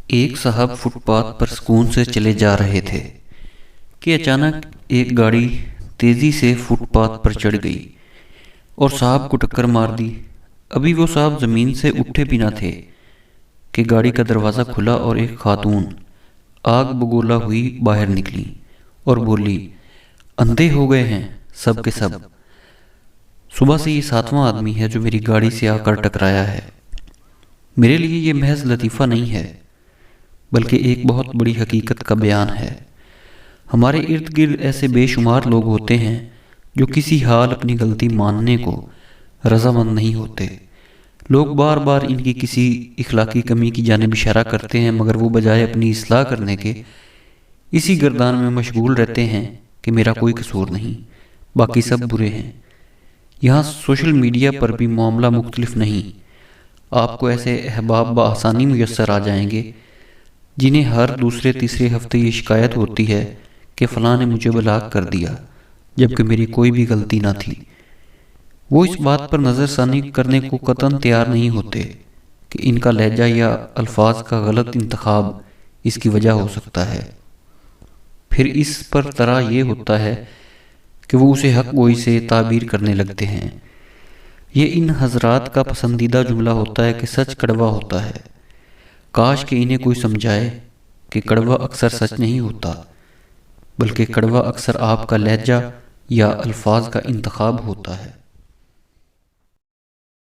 ایک صاحب fit path پر سکون سے چلے جا رہے تھے کہ اچانک ایک گاڑی تیزی سے فٹ پاتھ پر چڑھ گئی اور صاحب کو ٹکر مار دی۔ ابھی وہ صاحب زمین سے اٹھے بھی نہ تھے کہ گاڑی کا دروازہ کھلا اور ایک خاتون آگ بگولا ہوئی باہر نکلی اور بولی، اندھے ہو گئے ہیں سب کے سب۔ صبح سے یہ 7واں آدمی ہے جو میری گاڑی سے آ کر ٹکرایا ہے۔ میرے لیے یہ محض لطیفہ نہیں ہے بلکہ ایک بہت بڑی حقیقت کا بیان ہے۔ ہمارے ارد گرد ایسے بے شمار لوگ ہوتے ہیں جو کسی حال اپنی غلطی ماننے کو رضامند نہیں ہوتے۔ لوگ بار بار ان کی کسی اخلاقی کمی کی جانب اشارہ کرتے ہیں، مگر وہ بجائے اپنی اصلاح کرنے کے اسی گردان میں مشغول رہتے ہیں کہ میرا کوئی قصور نہیں، باقی سب برے ہیں۔ یہاں سوشل میڈیا پر بھی معاملہ مختلف نہیں۔ آپ کو ایسے احباب بآسانی میسر آ جائیں گے جنہیں ہر دوسرے تیسرے ہفتے یہ شکایت ہوتی ہے کہ فلاں نے مجھے بلاک کر دیا جبکہ میری کوئی بھی غلطی نہ تھی۔ وہ اس بات پر نظر ثانی کرنے کو قطعاً تیار نہیں ہوتے کہ ان کا لہجہ یا الفاظ کا غلط انتخاب اس کی وجہ ہو سکتا ہے۔ پھر اس پر طرح یہ ہوتا ہے کہ وہ اسے حق گوئی سے تعبیر کرنے لگتے ہیں۔ یہ ان حضرات کا پسندیدہ جملہ ہوتا ہے کہ سچ کڑوا ہوتا ہے۔ کاش کہ انہیں کوئی سمجھائے کہ کڑوا اکثر سچ نہیں ہوتا بلکہ کڑوا اکثر آپ کا لہجہ یا الفاظ کا انتخاب ہوتا ہے۔